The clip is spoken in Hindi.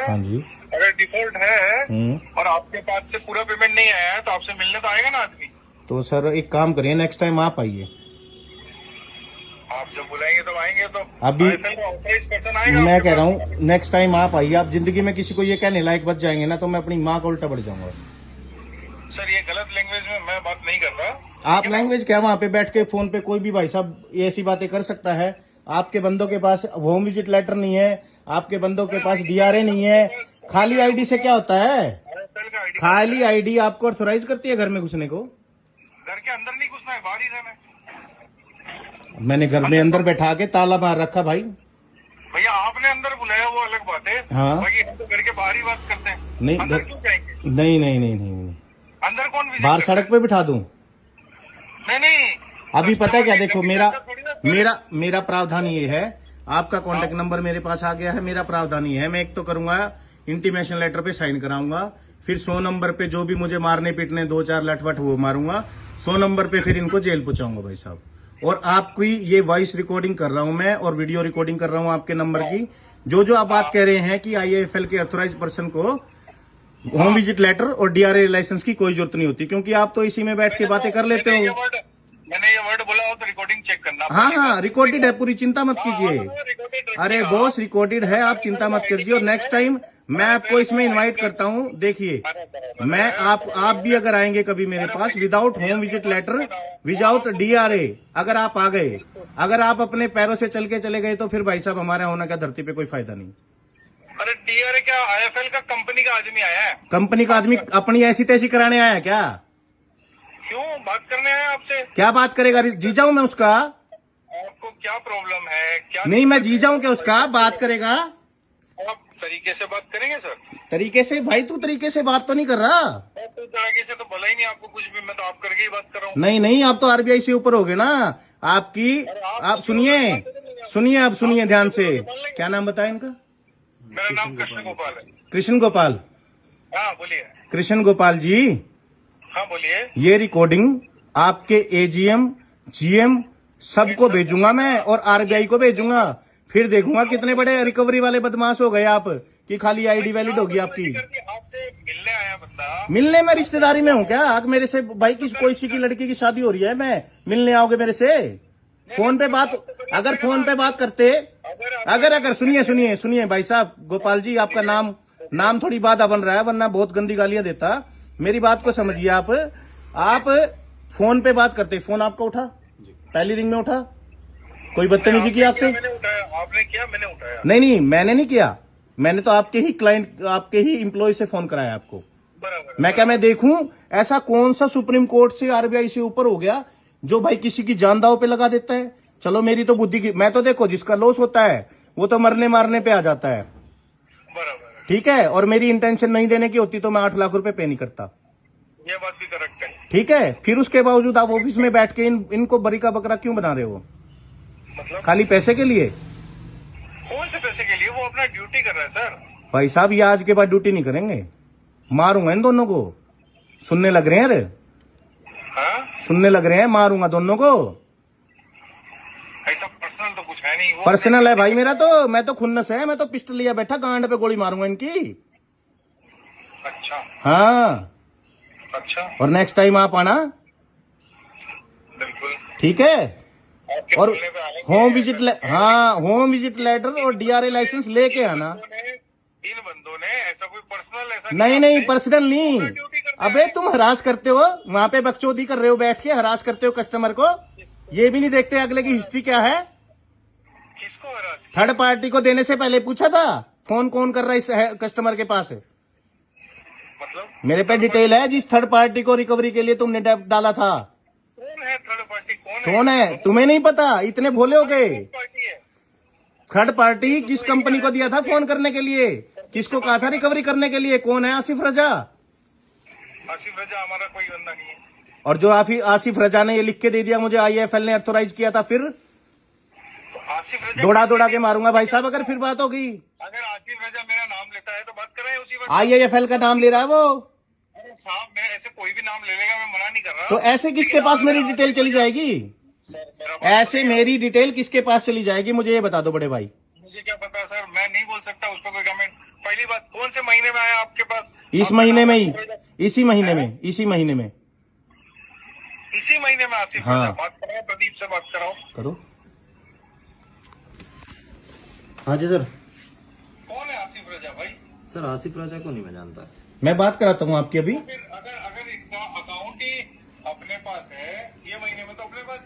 हाँ जी। अगर डिफॉल्ट है और आपके पास से पूरा पेमेंट नहीं आया है तो आपसे मिलने तो आएगा ना आदमी। तो सर एक काम करिए, नेक्स्ट टाइम आप आइए। आप जब बुलाएंगे तब आएंगे तो अभी IFL का ऑथराइज पर्सन आएगा मैं आपके कह रहा पास। हूँ नेक्स्ट टाइम आप आइए। आप जिंदगी में किसी को ये कहने लायक बच जाएंगे ना तो मैं अपनी माँ को उल्टा बढ़ जाऊंगा। सर ये गलत लैंग्वेज में मैं बात नहीं कर रहा। आप लैंग्वेज क्या, वहां पे बैठ के फोन पे कोई भी भाई साहब ये ऐसी बातें कर सकता है? आपके बंदों के पास होम विजिट लेटर नहीं है, आपके बंदों के पास DRA नहीं है। खाली आईडी से क्या होता है? IFL का आईडी खाली आईडी आपको ऑथोराइज करती है घर में घुसने को? घर के अंदर नहीं घुसना है, बाहर ही रहना है। मैंने घर में अंदर बैठा के ताला मार रखा भाई। भैया आपने अंदर बुलाया वो अलग बात है। हाँ। बाकी हम तो घर के बाहर ही बात करते हैं। नहीं, अंदर क्यों जाएंगे? नहीं नहीं नहीं नहीं, नहीं। अंदर कौन विजिट बाहर करता है? सड़क पे बिठा दूं? नहीं अभी पता है क्या, देखो मेरा थोड़ी ना- मेरा मेरा प्रावधान ये है। आपका कांटेक्ट नंबर मेरे पास आ गया है। मेरा प्रावधान ये है, मैं एक तो करूंगा इंटीमेशन लेटर पे साइन कराऊंगा, फिर 100 नंबर पे जो भी मुझे मारने पीटने 2-4 लटवट वो मारूंगा, 100 नंबर पे फिर इनको जेल पहुंचाऊंगा भाई साहब। और आपकी ये वॉइस रिकॉर्डिंग कर रहा हूं मैं और वीडियो रिकॉर्डिंग कर रहा हूं आपके नंबर की। जो आप बात कह रहे हैं कि IIFL के अथोराइज पर्सन को होम विजिट लेटर और DRA लाइसेंस की कोई जरूरत नहीं होती, क्योंकि आप तो इसी में बैठ के बातें कर लेते हो। मैंने ये वर्ड बोला हो तो रिकॉर्डिंग चेक करना। हाँ, रिकॉर्डेड है पूरी, चिंता मत कीजिए। अरे बॉस रिकॉर्डेड है, आप चिंता मत कीजिए। और नेक्स्ट टाइम मैं आपको इसमें इनवाइट करता हूँ। देखिए मैं आप भी अगर आएंगे कभी मेरे पास without home visit letter, without DRA, अगर आप आ गए, अगर आप अपने पैरों से चल के चले गए तो फिर भाई साहब हमारे होने का धरती पे कोई फायदा नहीं। अरे DRA क्या, IFL का कंपनी का आदमी आया है। कंपनी का आदमी अपनी ऐसी तैसी कराने आया क्या? क्यों बात करने आया आपसे? क्या बात करेगा? जी जाऊं मैं उसका? आपको क्या प्रॉब्लम है? क्या नहीं, मैं जी जाऊं क्या उसका? बात करेगा? आप तरीके से बात करेंगे सर? तरीके से? भाई तू तरीके से बात तो नहीं कर रहा। तो तरीके से तो बोला ही नहीं आपको कुछ भी। मैं तो आप करके ही बात कर रहा हूँ। नहीं नहीं, आप तो RBI से ऊपर हो गए ना। आपकी आप सुनिए अब सुनिए ध्यान से। क्या नाम बताया इनका? मेरा नाम कृष्ण गोपाल है। कृष्ण गोपाल। हाँ बोलिए। कृष्ण गोपाल जी, हाँ बोलिए। ये रिकॉर्डिंग आपके AGM GM सबको भेजूंगा मैं और RBI को भेजूंगा। फिर देखूंगा कितने बड़े रिकवरी वाले बदमाश हो गए आप कि खाली आईडी वैलिड होगी आपकी। आपसे मिलने आया बंदा। मिलने में रिश्तेदारी में हूँ क्या? आग मेरे से भाई किसी की लड़की की शादी हो रही है, मैं मिलने आओगे मेरे से? फोन पे बात, अगर फोन पे बात करते, अगर सुनिए भाई साहब गोपाल जी, आपका नाम थोड़ी बाधा बन रहा है, वरना बहुत गंदी गालियां देता। मेरी बात को समझिए आप फोन पे बात करते, फोन आपका उठा? पहली रिंग में उठा? कोई बदतमीजी की आपसे? मैंने उठाया, आपने किया, मैंने उठाया। नहीं मैंने नहीं किया। मैंने तो आपके ही क्लाइंट, आपके ही एम्प्लॉय से फोन कराया आपको। बराबर। मैं क्या मैं देखूं ऐसा कौन सा सुप्रीम कोर्ट से RBI से ऊपर हो गया जो भाई किसी की जान दांव पे लगा देता है? चलो मेरी तो बुद्धि की, मैं तो देखो जिसका लॉस होता है वो तो मरने मारने पे आ जाता है, बराबर। ठीक है। और मेरी इंटेंशन नहीं देने की होती तो मैं 8 लाख रुपए पे नहीं करता, ये बात भी करेक्ट है। ठीक है। फिर उसके बावजूद आप ऑफिस में बैठ के इनको बरी का बकरा क्यों बना रहे हो? मतलब खाली पैसे के लिए? कौन से पैसे के लिए? वो अपना ड्यूटी कर रहा है सर। भाई साहब ये आज के बाद ड्यूटी नहीं करेंगे, मारूंगा इन दोनों को। सुनने लग रहे हैं? अरे हाँ? सुनने लग रहे हैं, मारूंगा दोनों को। ऐसा पर्सनल तो कुछ है नहीं। वो पर्सनल है भाई मेरा तो, मैं तो खुन्नस है, मैं तो पिस्टल लिया बैठा, गांड पे गोली मारूंगा इनकी। अच्छा हाँ, अच्छा, और नेक्स्ट टाइम आप आना, बिल्कुल। ठीक है। आपके और बोलने पे आएंगे। होम विजिट लेटर और DRA लाइसेंस लेके आना। इन बंदों ने ऐसा कोई पर्सनल ऐसा नहीं पर्सनल नहीं। ड्यूटी करते अबे तुम हरास करते हो, वहां पे बकचोदी कर रहे हो, बैठ के हरास करते हो कस्टमर को। ये भी नहीं देखते अगले की हिस्ट्री क्या है। किसको हरास? थर्ड पार्टी को देने से पहले पूछा था फोन कौन कर रहा है इस कस्टमर के पास? मतलब मेरे पे डिटेल है जिस थर्ड पार्टी को रिकवरी के लिए तुमने डाला था। कौन है थर्ड पार्टी? कौन है तुम्हें नहीं पता? इतने भोले हो गए। पार्टी है? थर्ड पार्टी किस कंपनी को दिया था फोन करने के लिए? किसको कहा था रिकवरी करने के लिए? कौन है? आसिफ रजा। आसिफ रजा हमारा कोई बंदा नहीं है। और जो आसिफ रजा ने ये लिख के दे दिया मुझे, IIFL ने अथोराइज किया था, फिर तो आसिफ रजा दौड़ा के मारूंगा भाई साहब अगर फिर बात होगी। अगर आसिफ रजा मेरा नाम लेता है तो बात कर रहे हैं उसी वक्त। IIFL का नाम ले रहा है वो। अरे साहब मैं ऐसे कोई भी नाम ले लेगा, मैं मना नहीं कर रहा। तो ऐसे किसके पास मेरी डिटेल चली जाएगी? सर मेरा ऐसे मेरी डिटेल किसके पास चली जाएगी मुझे ये बता दो बड़े भाई। मुझे क्या पता सर, मैं नहीं बोल सकता उस पर कोई कमेंट। पहली बात, कौन से महीने में आया आपके पास? इस आपका महीने नाम में ही, आसिफ इसी महीने में, इसी महीने में। इसी महीने में आसिफ हाँ। रजा, बात कराओ, प्रदीप से बात कराओ। करो। हाँ जी सर। कौन है आसिफ रजा भाई? सर आसिफ राजा को नहीं मैं जानता। मैं बात कराता हूँ आपकी अभी। फिर अगर अगर इसका अकाउंट ही अपने पास है, ये महीने में तो अपने पास